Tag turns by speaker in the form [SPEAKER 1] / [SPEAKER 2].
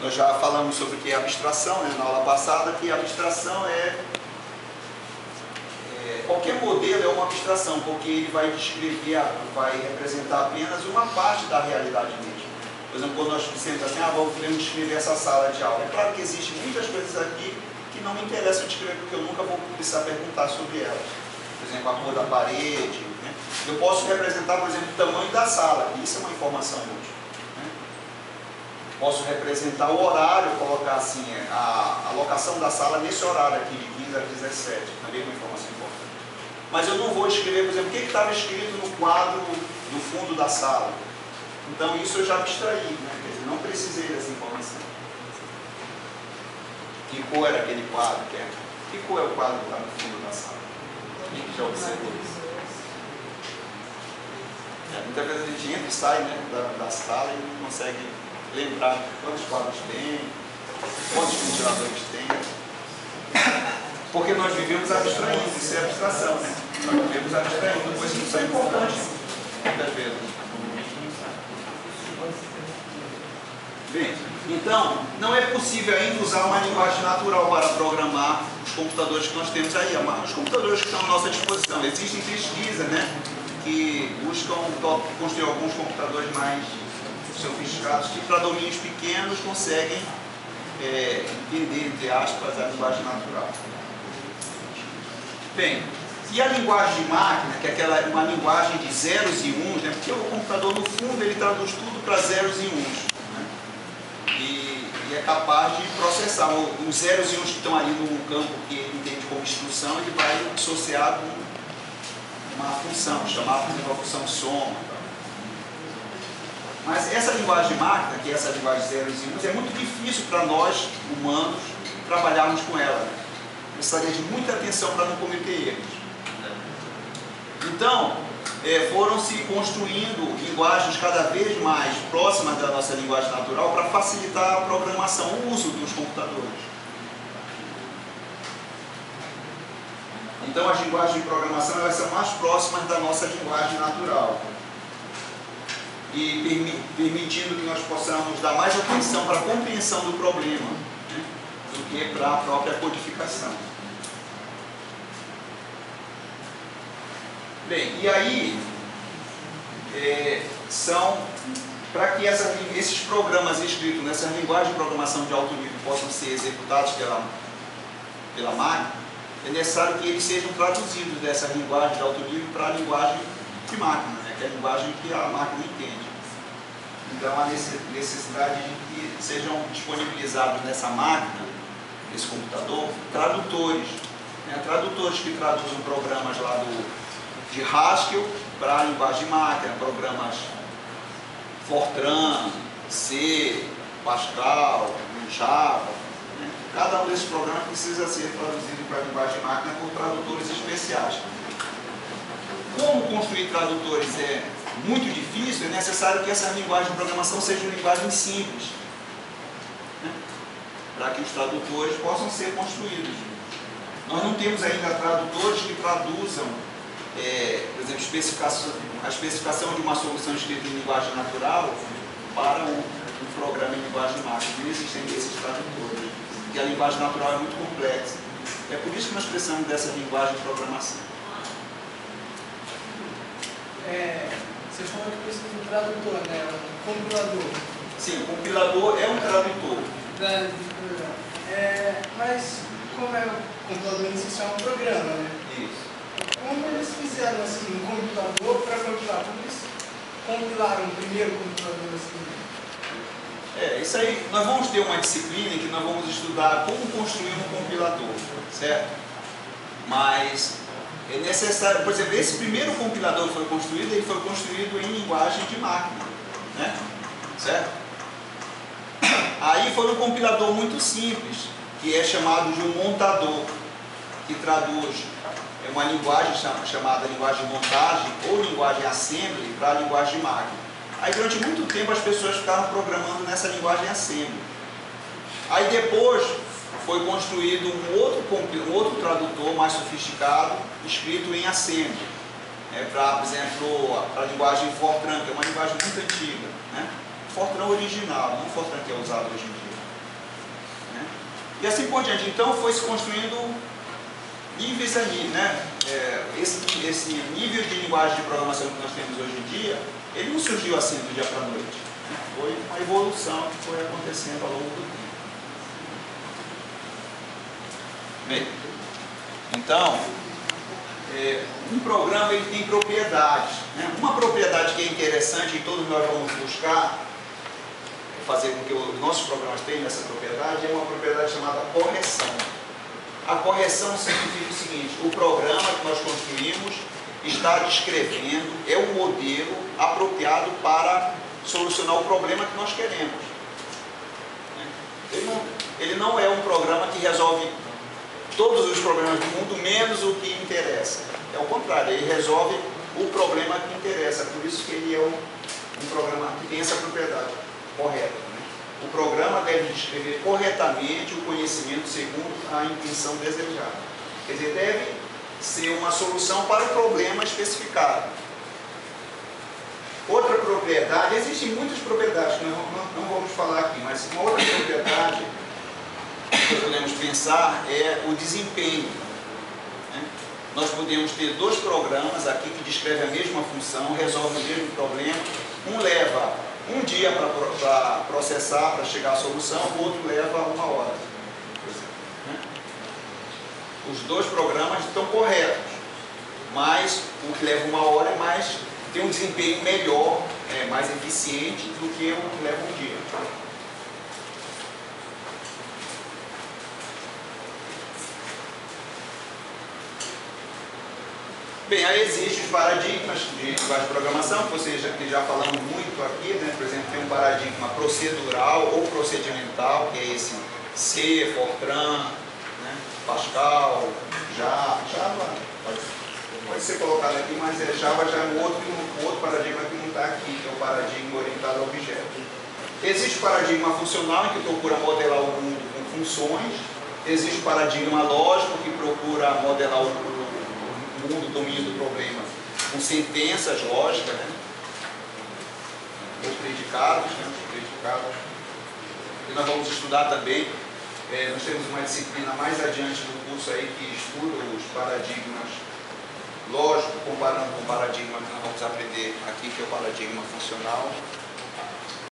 [SPEAKER 1] Nós já falamos sobre o que é abstração, né, na aula passada, que a abstração qualquer modelo é uma abstração, porque ele vai descrever, vai representar apenas uma parte da realidade mesmo. Por exemplo, quando nós dissemos assim, vamos descrever essa sala de aula. É claro que existem muitas coisas aqui que não me interessam descrever, porque eu nunca vou precisar perguntar sobre elas. Por exemplo, a cor da parede, né? Eu posso representar, por exemplo, o tamanho da sala, isso é uma informação útil. Né? Posso representar o horário, colocar assim, a locação da sala nesse horário aqui, de 15 a 17, também é uma informação importante. Mas eu não vou descrever, por exemplo, o que estava escrito no quadro do fundo da sala. Então isso eu já abstraí, né? Quer dizer, não precisei dessa informação. Que cor era aquele quadro? Que cor é o quadro que está no fundo da sala? Quem já observou isso? Muitas vezes a gente entra e sai, né, da sala e não consegue lembrar quantos quadros tem, quantos ventiladores tem. Porque nós vivemos abstraindo, isso é abstração, né? Nós vivemos abstraindo, coisas que são importantes muitas vezes. Bem, então, não é possível ainda usar uma linguagem natural para programar os computadores que nós temos aí, os computadores que estão à nossa disposição. Existem pesquisas, né, que buscam construir alguns computadores mais sofisticados que para domínios pequenos conseguem entender, entre aspas, a linguagem natural. Bem, e a linguagem de máquina, que é uma linguagem de zeros e uns, né, porque o computador, no fundo, ele traduz tudo para zeros e uns. E é capaz de processar os zeros e uns que estão ali no campo que ele entende como instrução, ele vai associar com uma função, chamar, por exemplo, a função soma. Mas essa linguagem de máquina, que é essa linguagem de zeros e uns, é muito difícil para nós, humanos, trabalharmos com ela. Precisaria de muita atenção para não cometer erros. Então, foram se construindo linguagens cada vez mais próximas da nossa linguagem natural para facilitar a programação, o uso dos computadores. Então as linguagens de programação elas são mais próximas da nossa linguagem natural e permitindo que nós possamos dar mais atenção para a compreensão do problema, né, do que para a própria codificação. Bem, e aí para que esses programas escritos nessa linguagem de programação de alto nível possam ser executados pela máquina, é necessário que eles sejam traduzidos dessa linguagem de alto nível para a linguagem de máquina, né, que é a linguagem que a máquina entende. Então há necessidade de que sejam disponibilizados nessa máquina, nesse computador, tradutores, né, tradutores que traduzam programas lá de Haskell para a linguagem de máquina, programas Fortran, C, Pascal, Java. Né? Cada um desses programas precisa ser traduzido para a linguagem de máquina por tradutores especiais. Como construir tradutores é muito difícil, é necessário que essa linguagem de programação seja uma linguagem simples, né? Para que os tradutores possam ser construídos. Nós não temos ainda tradutores que traduzam por exemplo, a especificação de uma solução escrita em linguagem natural para um programa em linguagem máquina. Não existem esses tradutores, porque a linguagem natural é muito complexa. É por isso que nós precisamos dessa linguagem de programação.
[SPEAKER 2] Você falou que precisa de um tradutor, né? Um compilador.
[SPEAKER 1] Sim, o compilador é um tradutor.
[SPEAKER 2] Mas como é o computador em si, é um programa, né?
[SPEAKER 1] Isso.
[SPEAKER 2] Como eles fizeram assim, um computador para compilar? Como eles compilaram o primeiro computador assim?
[SPEAKER 1] Isso aí, nós vamos ter uma disciplina em que nós vamos estudar como construir um compilador, certo? Mas é necessário, por exemplo, esse primeiro compilador que foi construído, ele foi construído em linguagem de máquina, né? Certo? Aí foi um compilador muito simples, que é chamado de um montador, que traduz uma linguagem chamada linguagem de montagem ou linguagem assembly para a linguagem de máquina. Aí durante muito tempo as pessoas ficaram programando nessa linguagem assembly. Aí depois foi construído um outro tradutor mais sofisticado, escrito em assembly, para, por exemplo, a linguagem Fortran, que é uma linguagem muito antiga, né? Fortran original, não Fortran que é usado hoje em dia. né? E assim por diante. Então foi se construindo níveis a nível, né? Esse nível de linguagem de programação que nós temos hoje em dia, ele não surgiu assim do dia para a noite, né? Foi uma evolução que foi acontecendo ao longo do tempo. Bem, então, um programa ele tem propriedades, né? Uma propriedade que é interessante e todos nós vamos buscar fazer com que os nossos programas tenham essa propriedade é uma propriedade chamada correção. A correção significa o seguinte: o programa que nós construímos está descrevendo, é um modelo apropriado para solucionar o problema que nós queremos. Ele não é um programa que resolve todos os problemas do mundo, menos o que interessa. É o contrário, ele resolve o problema que interessa. Por isso que ele é um programa que tem essa propriedade correta, né? O programa deve descrever corretamente o conhecimento segundo a intenção desejada. Quer dizer, deve ser uma solução para o problema especificado. Outra propriedade, existem muitas propriedades que nós não vamos falar aqui, mas uma outra propriedade que podemos pensar é o desempenho, né? Nós podemos ter dois programas aqui que descrevem a mesma função, resolvem o mesmo problema. Um leva um dia para processar, para chegar à solução, o outro leva 1 hora. Né? Os dois programas estão corretos, mas o que leva 1 hora tem um desempenho melhor, mais eficiente do que o que leva 1 dia. Bem, aí existem os paradigmas de linguagem de programação, que já falamos muito aqui, né? Por exemplo, tem um paradigma procedural ou procedimental, que é esse C, Fortran, né? Pascal, Java pode ser colocado aqui, mas Java já é um outro paradigma que não está aqui, que é o paradigma orientado a objeto. Existe o paradigma funcional, em que procura modelar o mundo com funções. Existe o paradigma lógico, que procura modelar o mundo, o domínio do problema, com sentenças lógicas, né? Ou predicados, né? E nós vamos estudar também, nós temos uma disciplina mais adiante do curso aí que estuda os paradigmas lógicos, comparando com o paradigma que nós vamos aprender aqui, que é o paradigma funcional.